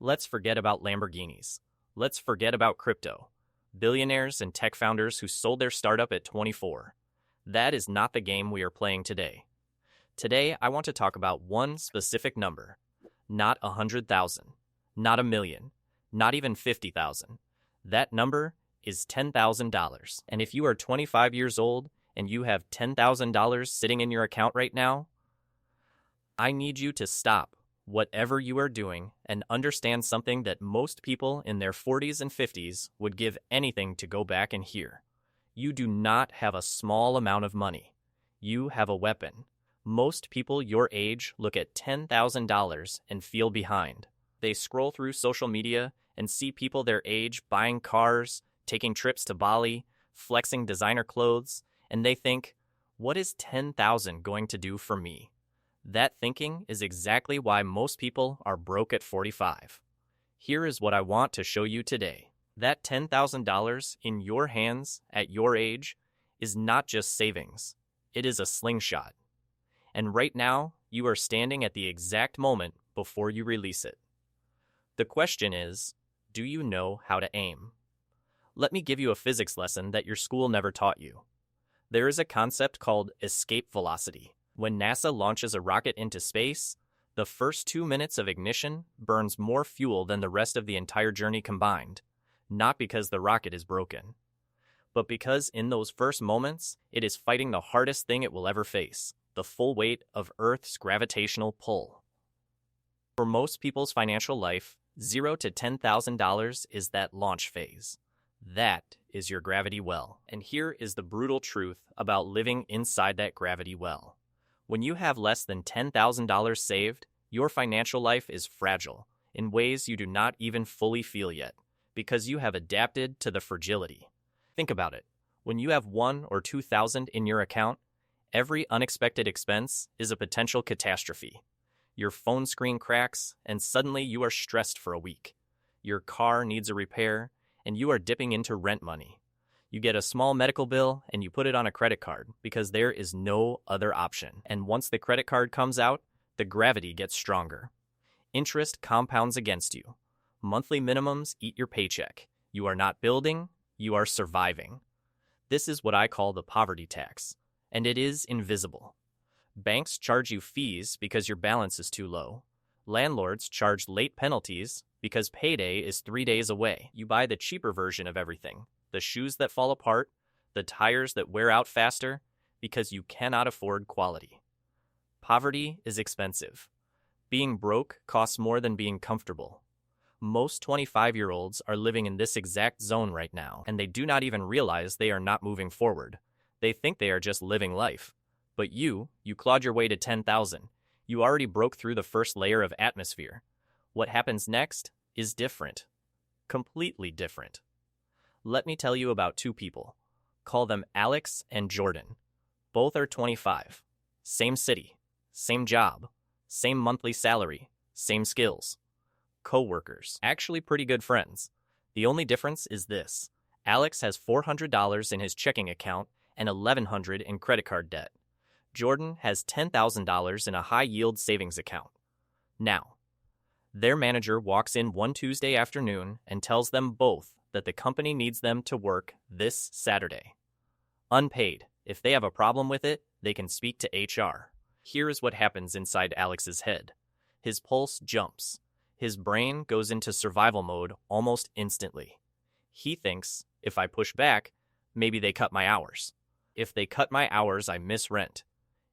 Let's forget about Lamborghinis. Let's forget about crypto. Billionaires and tech founders who sold their startup at 24. That is not the game we are playing today. Today, I want to talk about one specific number. Not 100,000, not a million, not even 50,000. That number is $10,000. And if you are 25 years old and you have $10,000 sitting in your account right now, I need you to stop whatever you are doing and understand something that most people in their 40s and 50s would give anything to go back and hear. You do not have a small amount of money. You have a weapon. Most people your age look at $10,000 and feel behind. They scroll through social media and see people their age buying cars, taking trips to Bali, flexing designer clothes, and they think, what is $10,000 going to do for me? That thinking is exactly why most people are broke at 45. Here is what I want to show you today. That $10,000 in your hands at your age is not just savings. It is a slingshot. And right now, you are standing at the exact moment before you release it. The question is, do you know how to aim? Let me give you a physics lesson that your school never taught you. There is a concept called escape velocity. When NASA launches a rocket into space, the first 2 minutes of ignition burns more fuel than the rest of the entire journey combined, not because the rocket is broken, but because in those first moments, it is fighting the hardest thing it will ever face, the full weight of Earth's gravitational pull. For most people's financial life, $0 to $10,000 is that launch phase. That is your gravity well. And here is the brutal truth about living inside that gravity well. When you have less than $10,000 saved, your financial life is fragile in ways you do not even fully feel yet, because you have adapted to the fragility. Think about it. When you have 1 or 2,000 in your account, every unexpected expense is a potential catastrophe. Your phone screen cracks, and suddenly you are stressed for a week. Your car needs a repair, and you are dipping into rent money. You get a small medical bill, and you put it on a credit card because there is no other option. And once the credit card comes out, the gravity gets stronger. Interest compounds against you. Monthly minimums eat your paycheck. You are not building, you are surviving. This is what I call the poverty tax, and it is invisible. Banks charge you fees because your balance is too low. Landlords charge late penalties because payday is 3 days away. You buy the cheaper version of everything, the shoes that fall apart, the tires that wear out faster, because you cannot afford quality. Poverty is expensive. Being broke costs more than being comfortable. Most 25-year-olds are living in this exact zone right now, and they do not even realize they are not moving forward. They think they are just living life. But you clawed your way to 10,000. You already broke through the first layer of atmosphere. What happens next is different. Completely different. Let me tell you about 2 people. Call them Alex and Jordan. Both are 25. Same city, same job, same monthly salary, same skills. Co-workers, actually pretty good friends. The only difference is this. Alex has $400 in his checking account and $1,100 in credit card debt. Jordan has $10,000 in a high-yield savings account. Now, their manager walks in one Tuesday afternoon and tells them both that the company needs them to work this Saturday. Unpaid. If they have a problem with it, they can speak to HR. Here is what happens inside Alex's head. His pulse jumps. His brain goes into survival mode almost instantly. He thinks, if I push back, maybe they cut my hours. If they cut my hours, I miss rent.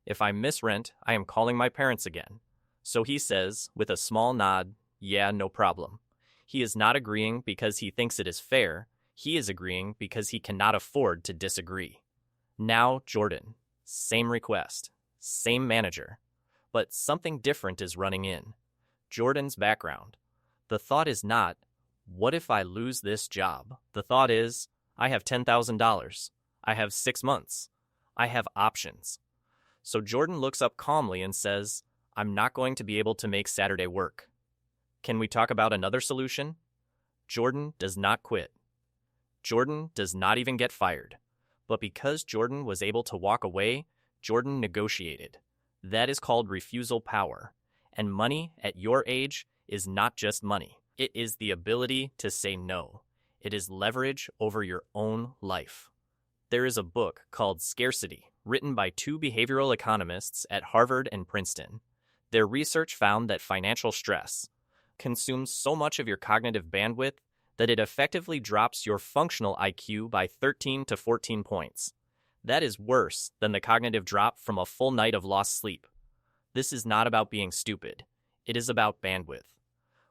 If I miss rent, I am calling my parents again. So he says, with a small nod, yeah, no problem. He is not agreeing because he thinks it is fair. He is agreeing because he cannot afford to disagree. Now Jordan. Same request. Same manager. But something different is running in. Jordan's background. The thought is not, what if I lose this job? The thought is, I have $10,000. I have 6 months. I have options. So Jordan looks up calmly and says, I'm not going to be able to make Saturday work. Can we talk about another solution? Jordan does not quit. Jordan does not even get fired. But because Jordan was able to walk away, Jordan negotiated. That is called refusal power. And money at your age is not just money. It is the ability to say no. It is leverage over your own life. There is a book called Scarcity, written by two behavioral economists at Harvard and Princeton. Their research found that financial stress consumes so much of your cognitive bandwidth that it effectively drops your functional IQ by 13 to 14 points. That is worse than the cognitive drop from a full night of lost sleep. This is not about being stupid. It is about bandwidth.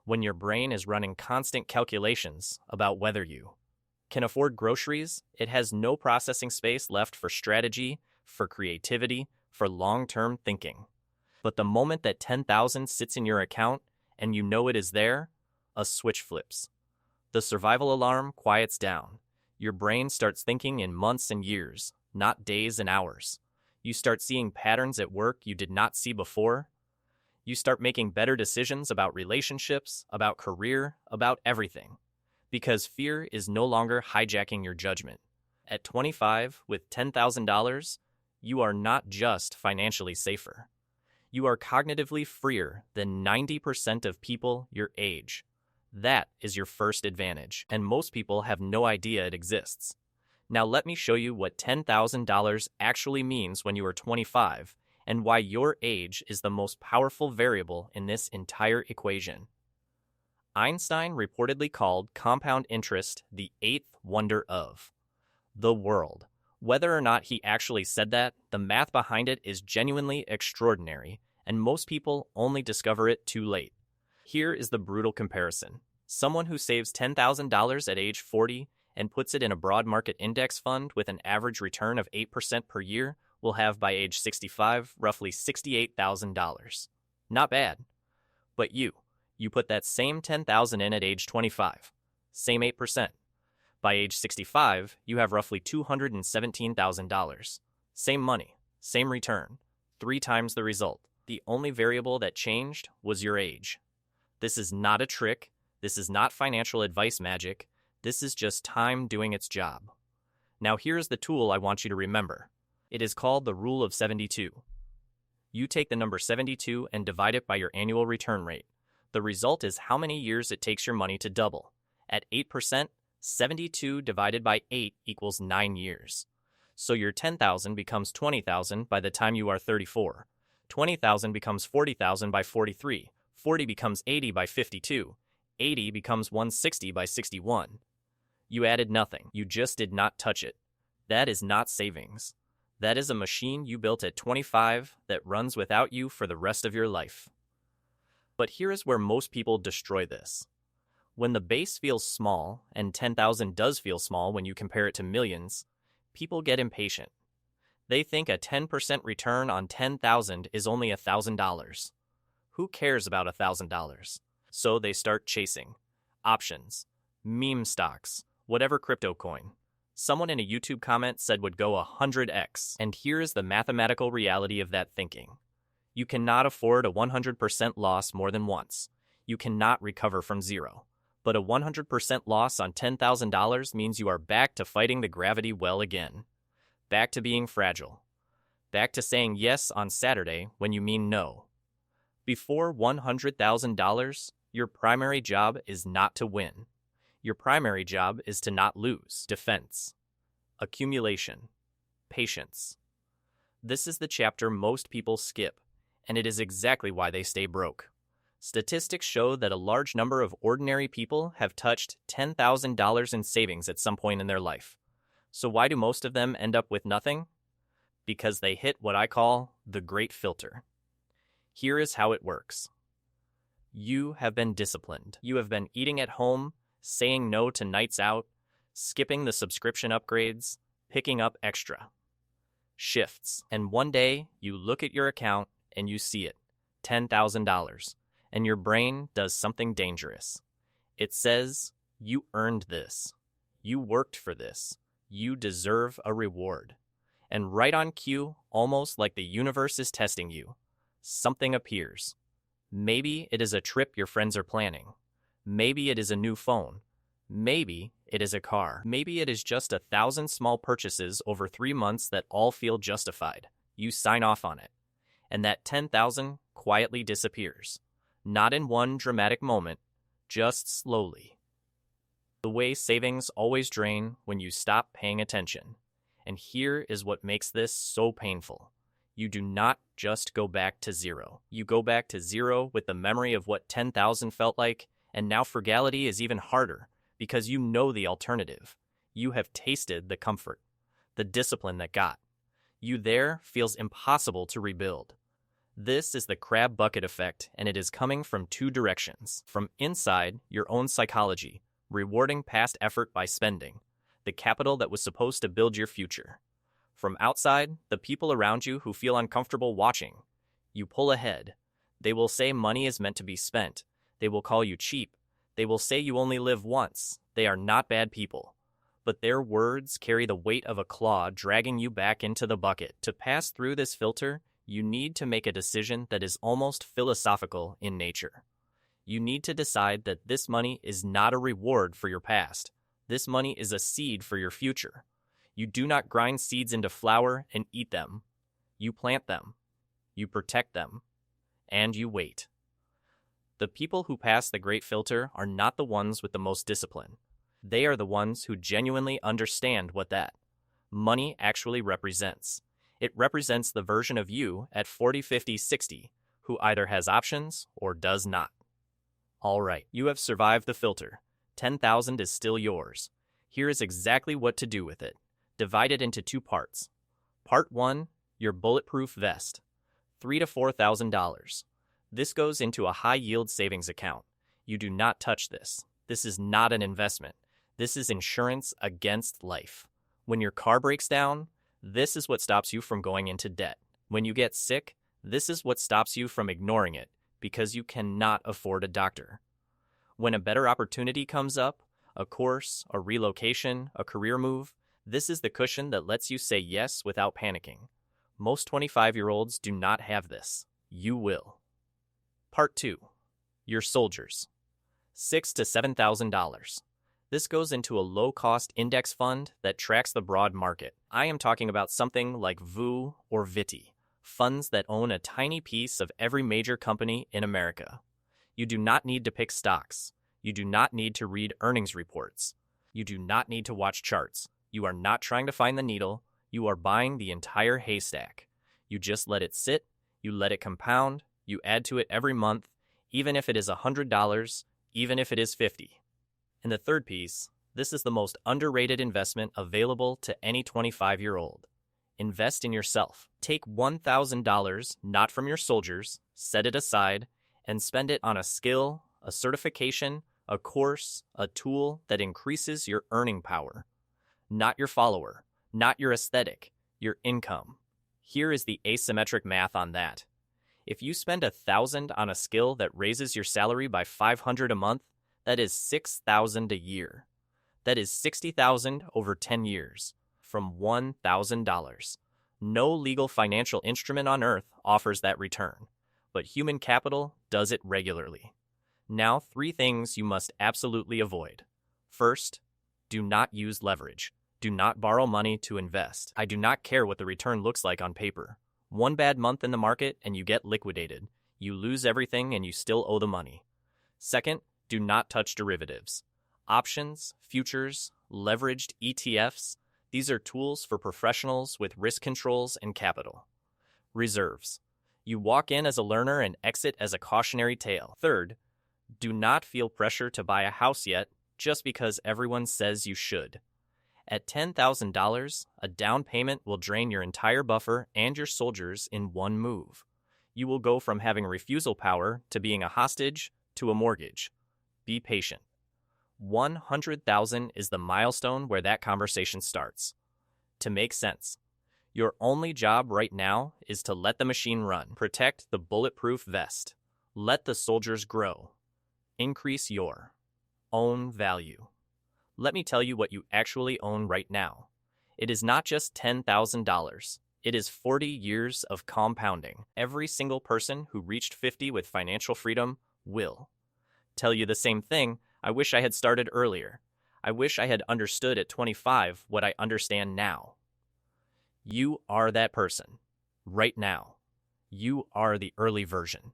When your brain is running constant calculations about whether you can afford groceries, it has no processing space left for strategy, for creativity, for long-term thinking. But the moment that 10,000 sits in your account and you know it is there, a switch flips. The survival alarm quiets down. Your brain starts thinking in months and years, not days and hours. You start seeing patterns at work you did not see before. You start making better decisions about relationships, about career, about everything. Because fear is no longer hijacking your judgment. At 25, with $10,000, you are not just financially safer. You are cognitively freer than 90% of people your age. That is your first advantage, and most people have no idea it exists. Now let me show you what $10,000 actually means when you are 25, and why your age is the most powerful variable in this entire equation. Einstein reportedly called compound interest the eighth wonder of the world. Whether or not he actually said that, the math behind it is genuinely extraordinary, and most people only discover it too late. Here is the brutal comparison. Someone who saves $10,000 at age 40 and puts it in a broad market index fund with an average return of 8% per year will have by age 65 roughly $68,000. Not bad. But you put that same $10,000 in at age 25, same 8%. By age 65, you have roughly $217,000. Same money, same return, 3 times the result. The only variable that changed was your age. This is not a trick. This is not financial advice magic. This is just time doing its job. Now here's the tool I want you to remember. It is called the Rule of 72. You take the number 72 and divide it by your annual return rate. The result is how many years it takes your money to double. At 8%, 72 divided by 8 equals 9 years. So your 10,000 becomes 20,000 by the time you are 34. 20,000 becomes 40,000 by 43. 40 becomes 80 by 52. 80 becomes 160 by 61. You added nothing. You just did not touch it. That is not savings. That is a machine you built at 25 that runs without you for the rest of your life. But here is where most people destroy this. When the base feels small, and 10,000 does feel small when you compare it to millions, people get impatient. They think a 10% return on 10,000 is only $1,000. Who cares about $1,000? So they start chasing options, meme stocks, whatever crypto coin. Someone in a YouTube comment said would go 100x, and here is the mathematical reality of that thinking. You cannot afford a 100% loss more than once. You cannot recover from zero. But a 100% loss on $10,000 means you are back to fighting the gravity well again. Back to being fragile. Back to saying yes on Saturday when you mean no. Before $100,000, your primary job is not to win. Your primary job is to not lose. Defense. Accumulation. Patience. This is the chapter most people skip, and it is exactly why they stay broke. Statistics show that a large number of ordinary people have touched $10,000 in savings at some point in their life. So why do most of them end up with nothing? Because they hit what I call the great filter. Here is how it works. You have been disciplined. You have been eating at home, saying no to nights out, skipping the subscription upgrades, picking up extra shifts. And one day, you look at your account and you see it, $10,000. And your brain does something dangerous. It says, you earned this. You worked for this. You deserve a reward. And right on cue, almost like the universe is testing you, something appears. Maybe it is a trip your friends are planning. Maybe it is a new phone. Maybe it is a car. Maybe it is just 1,000 small purchases over 3 months that all feel justified. You sign off on it. And that 10,000 quietly disappears. Not in one dramatic moment, just slowly. The way savings always drain when you stop paying attention. And here is what makes this so painful. You do not just go back to zero. You go back to zero with the memory of what 10,000 felt like, and now frugality is even harder because you know the alternative. You have tasted the comfort, the discipline that got you there feels impossible to rebuild. This is the crab bucket effect, and it is coming from two directions. From inside, your own psychology, rewarding past effort by spending, the capital that was supposed to build your future. From outside, the people around you who feel uncomfortable watching. You pull ahead. They will say money is meant to be spent. They will call you cheap. They will say you only live once. They are not bad people. But their words carry the weight of a claw dragging you back into the bucket. To pass through this filter, you need to make a decision that is almost philosophical in nature. You need to decide that this money is not a reward for your past. This money is a seed for your future. You do not grind seeds into flour and eat them. You plant them. You protect them. And you wait. The people who pass the great filter are not the ones with the most discipline. They are the ones who genuinely understand what that money actually represents. It represents the version of you at 40, 50, 60 who either has options or does not. All right, you have survived the filter. 10,000 is still yours. Here is exactly what to do with it. Divide it into two parts. Part 1, your bulletproof vest. $3,000 to $4,000. This goes into a high-yield savings account. You do not touch this. This is not an investment. This is insurance against life. When your car breaks down, this is what stops you from going into debt. When you get sick, this is what stops you from ignoring it because you cannot afford a doctor. When a better opportunity comes up, a course, a relocation, a career move, this is the cushion that lets you say yes without panicking. Most 25-year-olds do not have this. You will. Part 2. Your soldiers. $6,000 to $7,000. This goes into a low-cost index fund that tracks the broad market. I am talking about something like VU or VITI, funds that own a tiny piece of every major company in America. You do not need to pick stocks. You do not need to read earnings reports. You do not need to watch charts. You are not trying to find the needle. You are buying the entire haystack. You just let it sit. You let it compound. You add to it every month, even if it is $100, even if it is $50. And the third piece, this is the most underrated investment available to any 25-year-old. Invest in yourself. Take $1,000, not from your soldiers, set it aside, and spend it on a skill, a certification, a course, a tool that increases your earning power. Not your follower, not your aesthetic, your income. Here is the asymmetric math on that. If you spend $1,000 on a skill that raises your salary by $500 a month, that is $6,000 a year. That is $60,000 over 10 years from $1,000. No legal financial instrument on earth offers that return, but human capital does it regularly. Now, 3 things you must absolutely avoid. First, do not use leverage. Do not borrow money to invest. I do not care what the return looks like on paper. One bad month in the market and you get liquidated. You lose everything and you still owe the money. Second, do not touch derivatives. Options, futures, leveraged ETFs, these are tools for professionals with risk controls and capital. Reserves. You walk in as a learner and exit as a cautionary tale. Third, do not feel pressure to buy a house yet just because everyone says you should. At $10,000, a down payment will drain your entire buffer and your soldiers in one move. You will go from having refusal power to being a hostage to a mortgage. Be patient. 100,000 is the milestone where that conversation starts. To make sense, your only job right now is to let the machine run. Protect the bulletproof vest. Let the soldiers grow. Increase your own value. Let me tell you what you actually own right now. It is not just $10,000. It is 40 years of compounding. Every single person who reached 50 with financial freedom will tell you the same thing. I wish I had started earlier. I wish I had understood at 25 what I understand now. You are that person. Right now. You are the early version.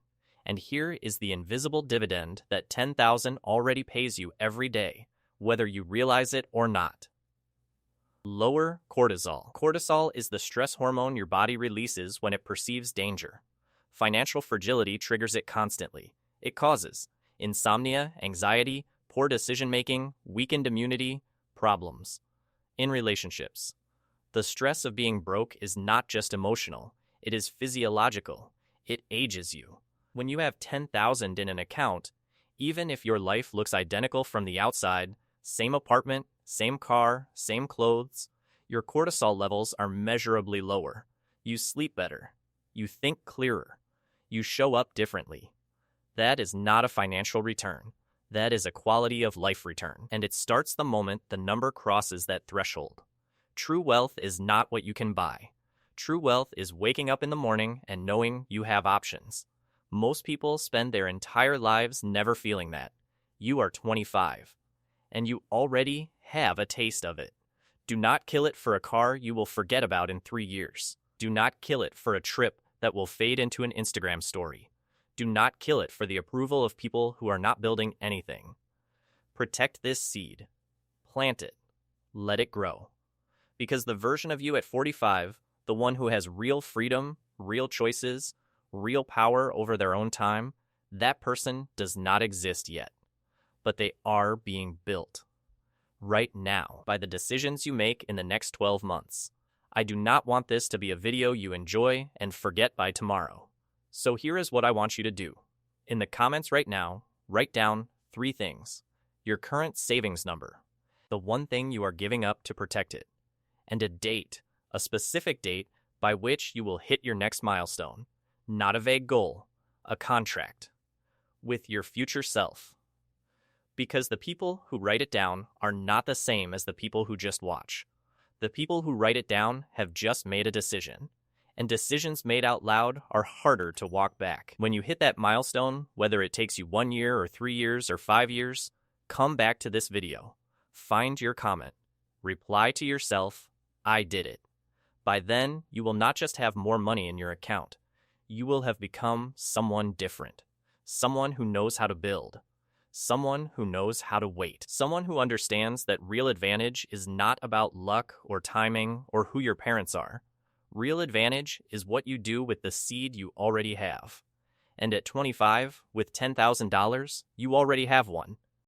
And here is the invisible dividend that 10,000 already pays you every day, whether you realize it or not. Lower cortisol. Cortisol is the stress hormone your body releases when it perceives danger. Financial fragility triggers it constantly. It causes insomnia, anxiety, poor decision-making, weakened immunity, problems. In relationships, the stress of being broke is not just emotional, it is physiological. It ages you. When you have 10,000 in an account, even if your life looks identical from the outside, same apartment, same car, same clothes, your cortisol levels are measurably lower. You sleep better. You think clearer. You show up differently. That is not a financial return. That is a quality of life return, and it starts the moment the number crosses that threshold. True wealth is not what you can buy. True wealth is waking up in the morning and knowing you have options. Most people spend their entire lives never feeling that. You are 25, and you already have a taste of it. Do not kill it for a car you will forget about in 3 years. Do not kill it for a trip that will fade into an Instagram story. Do not kill it for the approval of people who are not building anything. Protect this seed. Plant it. Let it grow. Because the version of you at 45, the one who has real freedom, real choices, real power over their own time, that person does not exist yet. But they are being built. Right now, by the decisions you make in the next 12 months. I do not want this to be a video you enjoy and forget by tomorrow. So here is what I want you to do. In the comments right now, write down 3 things. Your current savings number, the one thing you are giving up to protect it, and a date, a specific date by which you will hit your next milestone. Not a vague goal, a contract with your future self. Because the people who write it down are not the same as the people who just watch. The people who write it down have just made a decision. And decisions made out loud are harder to walk back. When you hit that milestone, whether it takes you 1 year or 3 years or 5 years, come back to this video. Find your comment. Reply to yourself, I did it. By then, you will not just have more money in your account. You will have become someone different. Someone who knows how to build. Someone who knows how to wait. Someone who understands that real advantage is not about luck or timing or who your parents are. Real advantage is what you do with the seed you already have. And at 25, with $10,000, you already have one.